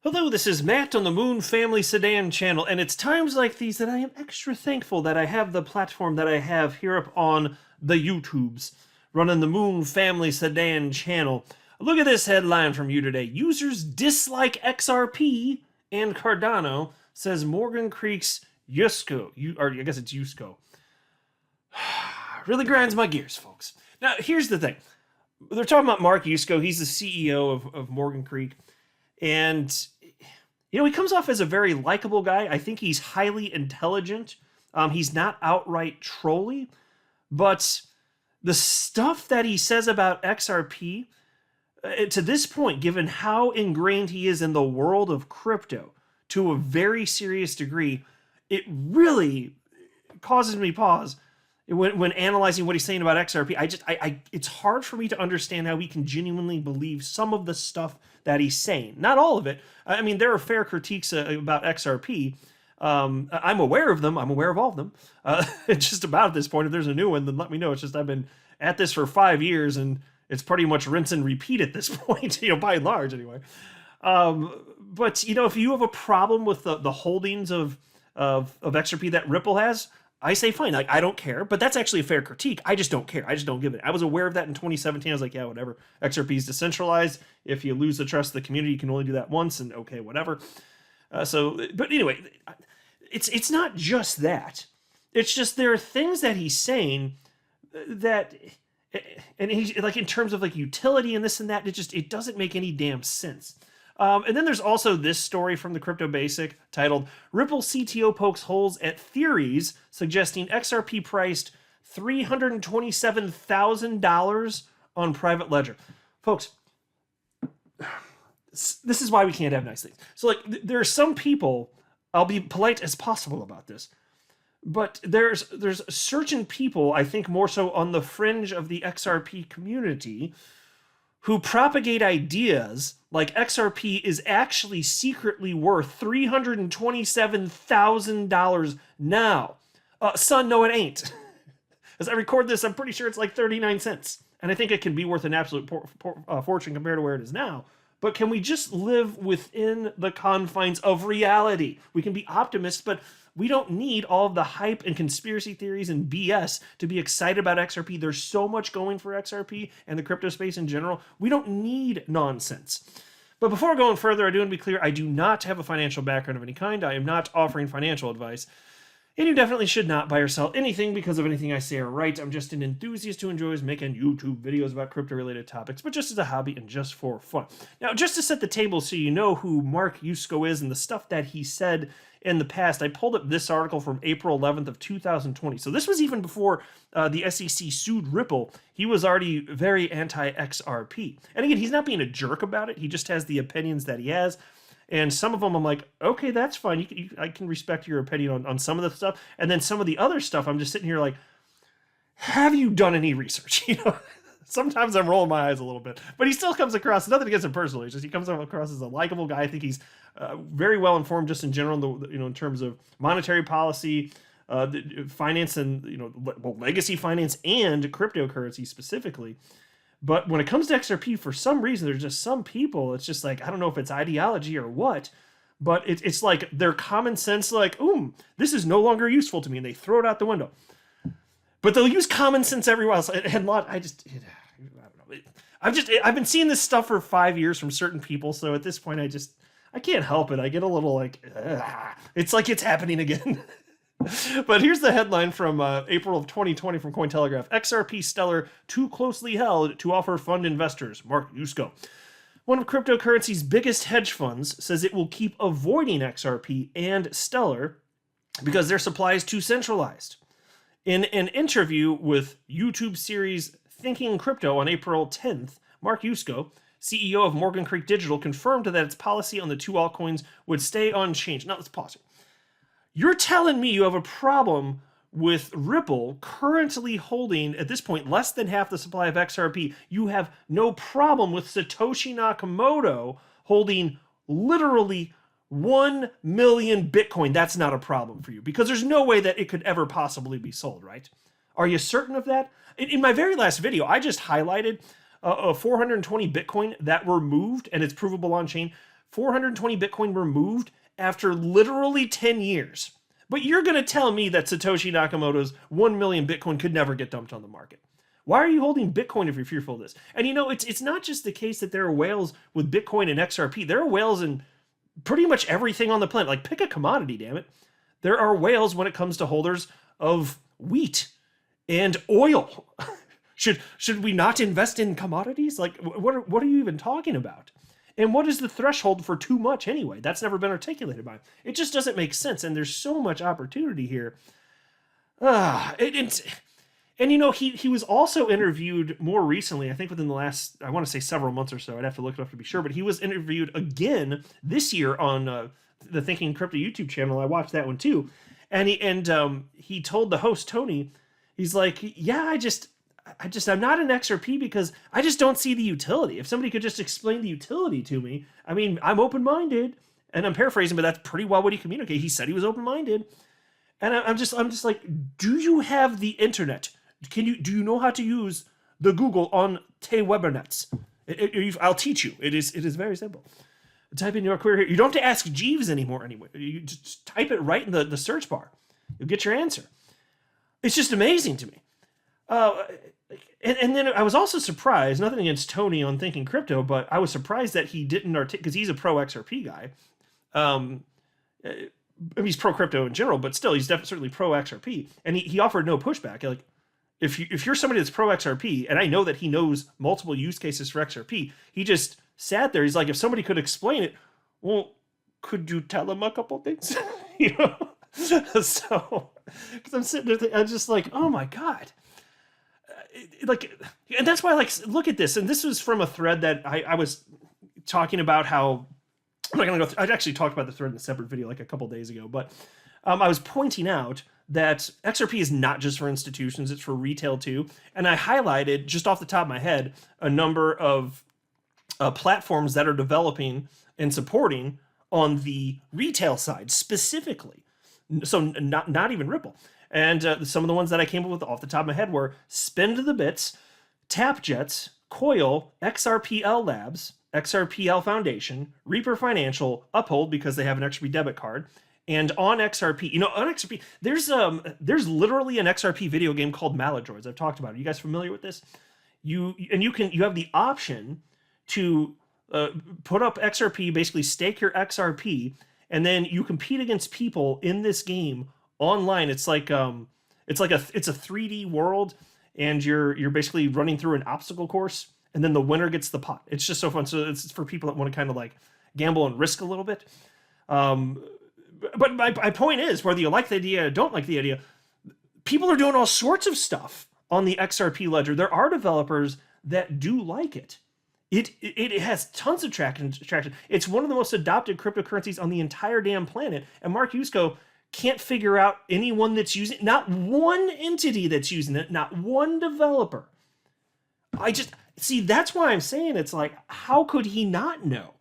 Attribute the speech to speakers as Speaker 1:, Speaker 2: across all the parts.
Speaker 1: Hello, this is Matt on the Moon Family Sedan channel, and it's times like these that I am extra thankful that I have the platform that I have here up on the YouTubes, running the Moon Family Sedan channel. Look at this headline from you today. Users dislike XRP and Cardano, says Morgan Creek's Yusko. Or I guess it's Yusko. Really grinds my gears, folks. Now, here's the thing. They're talking about Mark Yusko. He's the CEO of Morgan Creek. And, you know, he comes off as a very likable guy. I think he's highly intelligent. He's not outright trolly. But the stuff that he says about XRP, to this point, given how ingrained he is in the world of crypto to a very serious degree, it really causes me pause when analyzing what he's saying about XRP. It's hard for me to understand how he can genuinely believe some of the stuff that he's saying. Not all of it. I mean, there are fair critiques about XRP. I'm aware of them. I'm aware of all of them. Just about at this point, if there's a new one, then let me know. It's just I've been at this for 5 years, and it's pretty much rinse and repeat at this point, you know, by and large anyway. But, you know, if you have a problem with the holdings of XRP that Ripple has, I say fine, like I don't care, but that's actually a fair critique. I just don't care. I just don't give it. I was aware of that in 2017. I was like, yeah, whatever. XRP is decentralized. If you lose the trust of the community, you can only do that once, and okay, whatever. But anyway, it's not just that. It's just there are things that he's saying that, and he's like in terms of like utility and this and that, it doesn't make any damn sense. And then there's also this story from the Crypto Basic titled, Ripple CTO pokes holes at theories suggesting XRP priced $327,000 on private ledger. Folks, this is why we can't have nice things. So like there are some people, I'll be polite as possible about this, but there's certain people, I think more so on the fringe of the XRP community, who propagate ideas like XRP is actually secretly worth $327,000 now. Son, no, it ain't. As I record this, I'm pretty sure it's like 39 cents. And I think it can be worth an absolute fortune compared to where it is now. But can we just live within the confines of reality? We can be optimists, but we don't need all of the hype and conspiracy theories and BS to be excited about XRP. There's so much going for XRP and the crypto space in general. We don't need nonsense. But before going further, I do want to be clear, I do not have a financial background of any kind. I am not offering financial advice. And you definitely should not buy or sell anything because of anything I say or write. I'm just an enthusiast who enjoys making YouTube videos about crypto-related topics, but just as a hobby and just for fun. Now, just to set the table so you know who Mark Yusko is and the stuff that he said in the past, I pulled up this article from April 11th of 2020. So this was even before the SEC sued Ripple. He was already very anti-XRP. And again, he's not being a jerk about it. He just has the opinions that he has. And some of them I'm like, okay, that's fine. I can respect your opinion on some of the stuff. And then some of the other stuff, I'm just sitting here like, have you done any research? You know, sometimes I'm rolling my eyes a little bit. But he still comes across, nothing against him personally, it's just he comes across as a likable guy. I think he's very well informed just in general, you know, in terms of monetary policy, finance and, you know, legacy finance and cryptocurrency specifically. But when it comes to XRP, for some reason, there's just some people, it's just like, I don't know if it's ideology or what, but it's like their common sense, like, this is no longer useful to me, and they throw it out the window. But they'll use common sense everywhere else. I don't know. I've been seeing this stuff for 5 years from certain people, so at this point, I can't help it. I get a little like, it's like it's happening again. But here's the headline from April of 2020 from Cointelegraph. XRP stellar too closely held to offer fund investors. Mark Yusko. One of cryptocurrency's biggest hedge funds says it will keep avoiding XRP and Stellar because their supply is too centralized. In an interview with YouTube series Thinking Crypto on April 10th, Mark Yusko, CEO of Morgan Creek Digital, confirmed that its policy on the two altcoins would stay unchanged. Now, let's pause it. You're telling me you have a problem with Ripple currently holding, at this point, less than half the supply of XRP. You have no problem with Satoshi Nakamoto holding literally 1 million Bitcoin. That's not a problem for you because there's no way that it could ever possibly be sold, right? Are you certain of that? In my very last video, I just highlighted 420 Bitcoin that were moved, and it's provable on chain, 420 Bitcoin removed after literally 10 years. But you're going to tell me that Satoshi Nakamoto's 1 million Bitcoin could never get dumped on the market. Why are you holding Bitcoin if you're fearful of this? And you know, it's not just the case that there are whales with Bitcoin and XRP. There are whales in pretty much everything on the planet. Like, pick a commodity, damn it. There are whales when it comes to holders of wheat and oil. Should we not invest in commodities? Like, what are you even talking about? And what is the threshold for too much anyway? That's never been articulated by him. It just doesn't make sense, and there's so much opportunity here. And you know, he was also interviewed more recently, I think within the last, I want to say several months or so. I'd have to look it up to be sure, but he was interviewed again this year on the Thinking Crypto YouTube channel. I watched that one too. And he told the host, Tony, he's like, yeah, I'm not an XRP because I just don't see the utility. If somebody could just explain the utility to me, I mean, I'm open-minded, and I'm paraphrasing, but that's pretty well what he communicated. He said he was open-minded, and I'm just like, do you have the internet? Do you know how to use the Google on Tay Webernets? I'll teach you. It is very simple. Type in your query here. You don't have to ask Jeeves anymore. Anyway, you just type it right in the search bar. You'll get your answer. It's just amazing to me. And then I was also surprised, nothing against Tony on Thinking Crypto, but I was surprised that he didn't because he's a pro XRP guy. I mean, he's pro crypto in general, but still, he's certainly pro XRP. And he offered no pushback. Like, if you're somebody that's pro XRP, and I know that he knows multiple use cases for XRP, he just sat there. He's like, if somebody could explain it, well, could you tell him a couple things? You know? So, because I'm sitting there, I'm just like, oh my God. Like, and that's why, like, look at this. And this was from a thread that I was talking about how, I'm not going to go through, I actually talked about the thread in a separate video like a couple days ago, but I was pointing out that XRP is not just for institutions, it's for retail too. And I highlighted, just off the top of my head, a number of platforms that are developing and supporting on the retail side specifically. So not even Ripple. And some of the ones that I came up with off the top of my head were Spend the Bits, TapJets, Coil, XRPL Labs, XRPL Foundation, Reaper Financial, Uphold because they have an XRP debit card, and on XRP. You know, on XRP, there's literally an XRP video game called Maladroids. I've talked about it. Are you guys familiar with this? You have the option to put up XRP, basically stake your XRP, and then you compete against people in this game online. It's like it's a 3D world, and you're basically running through an obstacle course, and then the winner gets the pot. It's just so fun. So it's for people that want to kind of like gamble and risk a little bit. But my point is, whether you like the idea or don't like the idea, people are doing all sorts of stuff on the XRP ledger. There are developers that do like it. It has tons of traction. It's one of the most adopted cryptocurrencies on the entire damn planet. And Mark Yusko can't figure out anyone that's using it. Not one entity that's using it. Not one developer. See, that's why I'm saying it's like, how could he not know?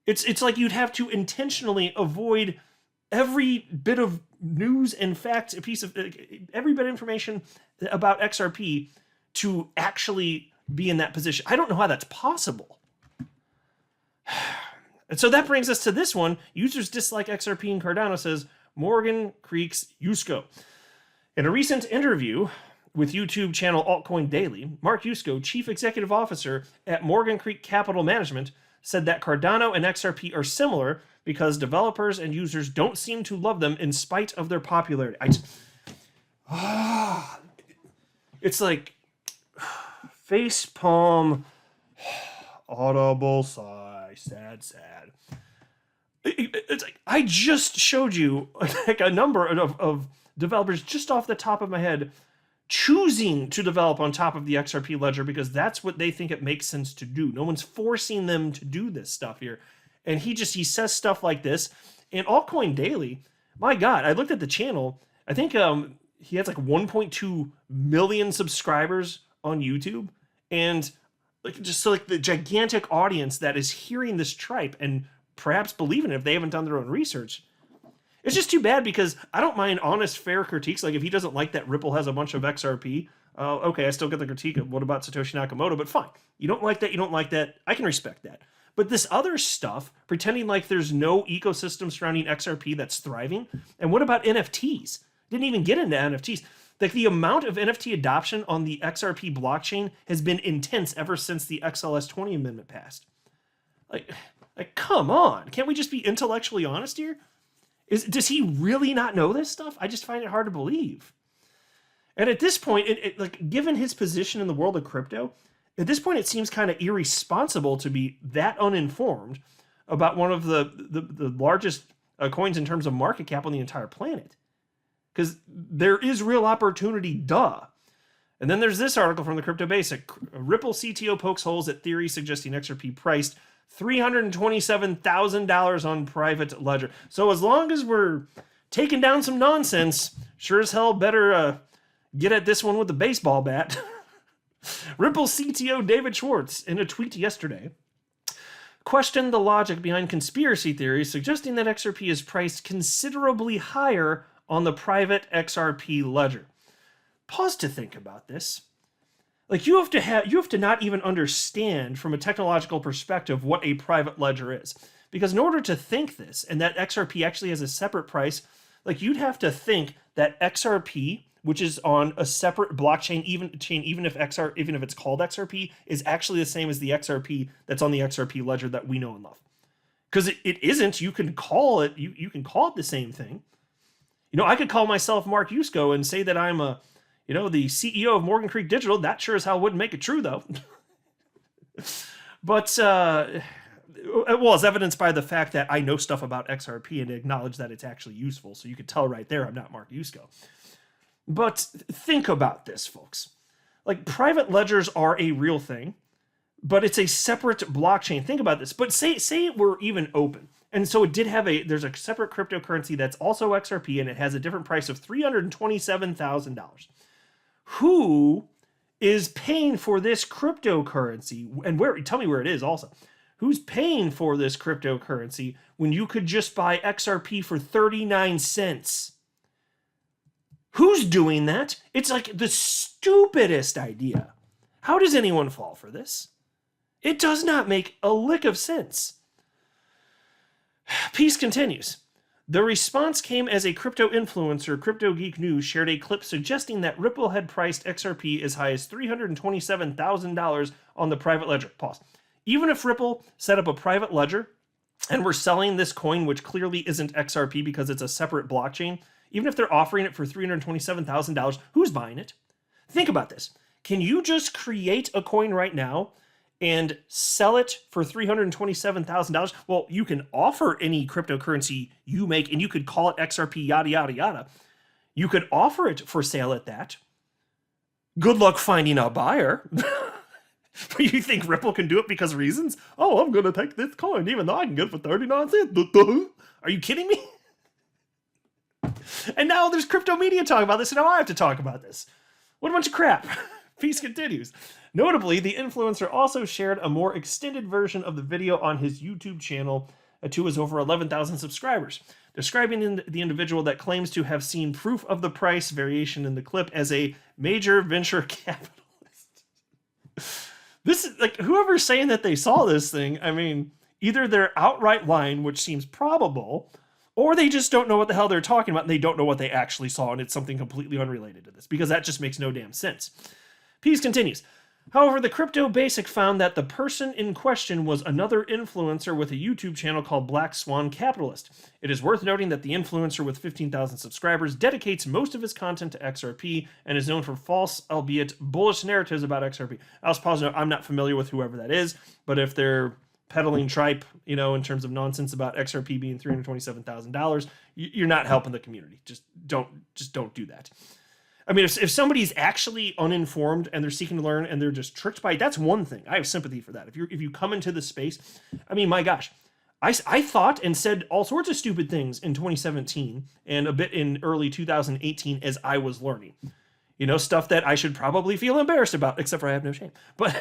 Speaker 1: It's like you'd have to intentionally avoid every bit of news and facts, every bit of information about XRP to actually be in that position. I don't know how that's possible. And so that brings us to this one. Users dislike XRP and Cardano, says Morgan Creek's Yusko. In a recent interview with YouTube channel Altcoin Daily, Mark Yusko, chief executive officer at Morgan Creek Capital Management, said that Cardano and XRP are similar because developers and users don't seem to love them in spite of their popularity. It's like face palm, audible sigh, sad. It's like I just showed you like a number of developers just off the top of my head choosing to develop on top of the XRP ledger because that's what they think it makes sense to do. No one's forcing them to do this stuff here. And he says stuff like this. And Altcoin Daily, my God, I looked at the channel. I think he has like 1.2 million subscribers on YouTube. And like the gigantic audience that is hearing this tripe and perhaps believing it if they haven't done their own research. It's just too bad because I don't mind honest, fair critiques. Like if he doesn't like that Ripple has a bunch of XRP, okay, I still get the critique of what about Satoshi Nakamoto, but fine. You don't like that, I can respect that. But this other stuff, pretending like there's no ecosystem surrounding XRP that's thriving. And what about NFTs? Didn't even get into NFTs. Like the amount of NFT adoption on the XRP blockchain has been intense ever since the XLS20 amendment passed. Like come on. Can't we just be intellectually honest here? Does he really not know this stuff? I just find it hard to believe. And at this point, like given his position in the world of crypto, at this point, it seems kind of irresponsible to be that uninformed about one of the largest coins in terms of market cap on the entire planet. Because there is real opportunity, duh. And then there's this article from the Crypto Basic. Ripple CTO pokes holes at theory suggesting XRP priced $327,000 on private ledger. So as long as we're taking down some nonsense, sure as hell better get at this one with a baseball bat. Ripple CTO David Schwartz, in a tweet yesterday, questioned the logic behind conspiracy theories suggesting that XRP is priced considerably higher on the private XRP ledger. Pause to think about this. Like you have to not even understand from a technological perspective what a private ledger is. Because in order to think this, and that XRP actually has a separate price, like you'd have to think that XRP, which is on a separate blockchain, even if it's called XRP, is actually the same as the XRP that's on the XRP ledger that we know and love. Because it isn't. You can call it. You can call it the same thing. You know, I could call myself Mark Yusko and say that I'm the CEO of Morgan Creek Digital. That sure as hell wouldn't make it true, though. But well, as evidenced by the fact that I know stuff about XRP and acknowledge that it's actually useful. So you could tell right there I'm not Mark Yusko. But think about this, folks. Like, private ledgers are a real thing, but it's a separate blockchain. Think about this. But say it were even open. And so it did have there's a separate cryptocurrency that's also XRP, and it has a different price of $327,000. Who is paying for this cryptocurrency? And tell me where it is also. Who's paying for this cryptocurrency when you could just buy XRP for 39 cents? Who's doing that? It's like the stupidest idea. How does anyone fall for this? It does not make a lick of sense. Piece continues. The response came as a crypto influencer, Crypto Geek News, shared a clip suggesting that Ripple had priced XRP as high as $327,000 on the private ledger. Pause. Even if Ripple set up a private ledger and we're selling this coin, which clearly isn't XRP because it's a separate blockchain, even if they're offering it for $327,000, who's buying it? Think about this. Can you just create a coin right now and sell it for $327,000? Well, you can offer any cryptocurrency you make, and you could call it XRP, yada, yada, yada. You could offer it for sale at that. Good luck finding a buyer. But you think Ripple can do it because of reasons? Oh, I'm going to take this coin, even though I can get it for 39 cents. Are you kidding me? And now there's crypto media talking about this, and now I have to talk about this. What a bunch of crap. Piece continues. Notably, the influencer also shared a more extended version of the video on his YouTube channel to his over 11,000 subscribers, describing the individual that claims to have seen proof of the price variation in the clip as a major venture capitalist. This is like, whoever's saying that they saw this thing, I mean, either they're outright lying, which seems probable, or they just don't know what the hell they're talking about and they don't know what they actually saw, and it's something completely unrelated to this, because that just makes no damn sense. Piece continues. However, the Crypto Basic found that the person in question was another influencer with a YouTube channel called Black Swan Capitalist. It is worth noting that the influencer with 15,000 subscribers dedicates most of his content to XRP and is known for false, albeit bullish narratives about XRP. I'll pause note, I'm not familiar with whoever that is, but if they're peddling tripe, in terms of nonsense about XRP being $327,000, you're not helping the community. Just don't do that. I mean, if somebody's actually uninformed and they're seeking to learn and they're just tricked by it, that's one thing. I have sympathy for that. If you come into this space, I mean, my gosh, I thought and said all sorts of stupid things in 2017 and a bit in early 2018 as I was learning. Stuff that I should probably feel embarrassed about, except for I have no shame. But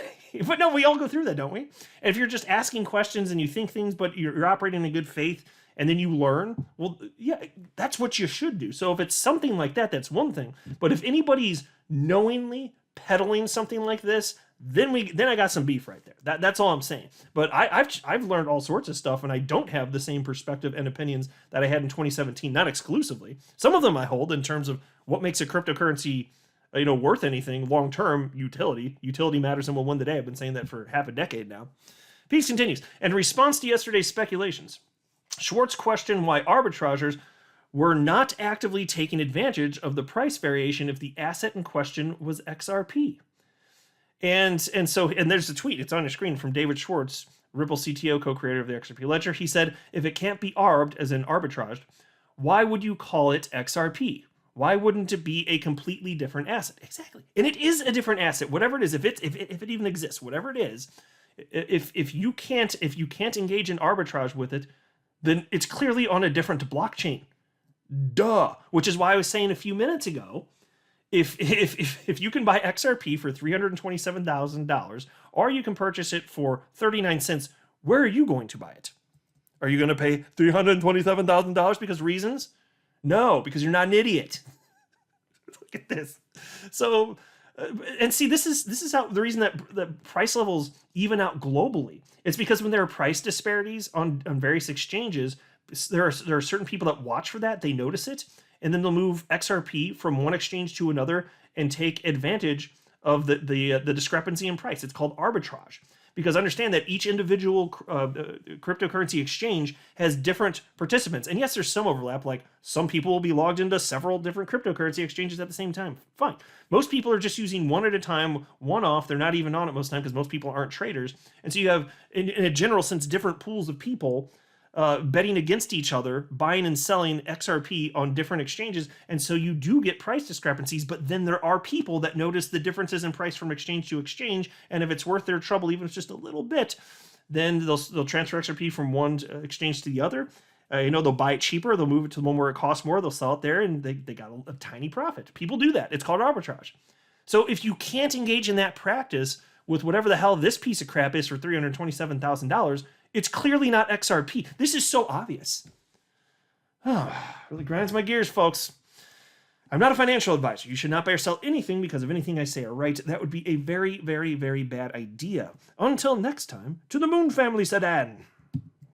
Speaker 1: no, we all go through that, don't we? And if you're just asking questions and you think things, but you're operating in good faith, and then you learn, well, yeah, that's what you should do. So if it's something like that, that's one thing. But if anybody's knowingly peddling something like this, then I got some beef right there. That's all I'm saying. But I've learned all sorts of stuff, and I don't have the same perspective and opinions that I had in 2017. Not exclusively. Some of them I hold in terms of what makes a cryptocurrency, worth anything long term. Utility matters and will win the day. I've been saying that for half a decade now. Piece continues. In response to yesterday's speculations, Schwartz questioned why arbitrageurs were not actively taking advantage of the price variation if the asset in question was XRP. And there's a tweet, it's on your screen, from David Schwartz, Ripple CTO, co-creator of the XRP ledger. He said, if it can't be arbed, as in arbitraged, why would you call it XRP? Why wouldn't it be a completely different asset? Exactly. And it is a different asset, whatever it is, if it even exists, whatever it is, if you can't engage in arbitrage with it, then it's clearly on a different blockchain. Duh. Which is why I was saying a few minutes ago, if you can buy XRP for $327,000, or you can purchase it for 39 cents, where are you going to buy it? Are you going to pay $327,000 because reasons? No, because you're not an idiot. Look at this. So, and see, this is how the reason that the price levels even out globally. It's because when there are price disparities on various exchanges, there are certain people that watch for that. They notice it, and then they'll move XRP from one exchange to another and take advantage of the discrepancy in price. It's called arbitrage. Because understand that each individual cryptocurrency exchange has different participants. And yes, there's some overlap, like some people will be logged into several different cryptocurrency exchanges at the same time. Fine. Most people are just using one at a time, one off. They're not even on it most of the time because most people aren't traders. And so you have, in a general sense, different pools of people betting against each other, buying and selling XRP on different exchanges. And so you do get price discrepancies, but then there are people that notice the differences in price from exchange to exchange. And if it's worth their trouble, even if it's just a little bit, then they'll transfer XRP from one exchange to the other. They'll buy it cheaper. They'll move it to the one where it costs more. They'll sell it there, and they got a tiny profit. People do that. It's called arbitrage. So if you can't engage in that practice with whatever the hell this piece of crap is for $327,000, it's clearly not XRP. This is so obvious. Really grinds my gears, folks. I'm not a financial advisor. You should not buy or sell anything because of anything I say or write. That would be a very, very, very bad idea. Until next time, to the Moon family, said Anne.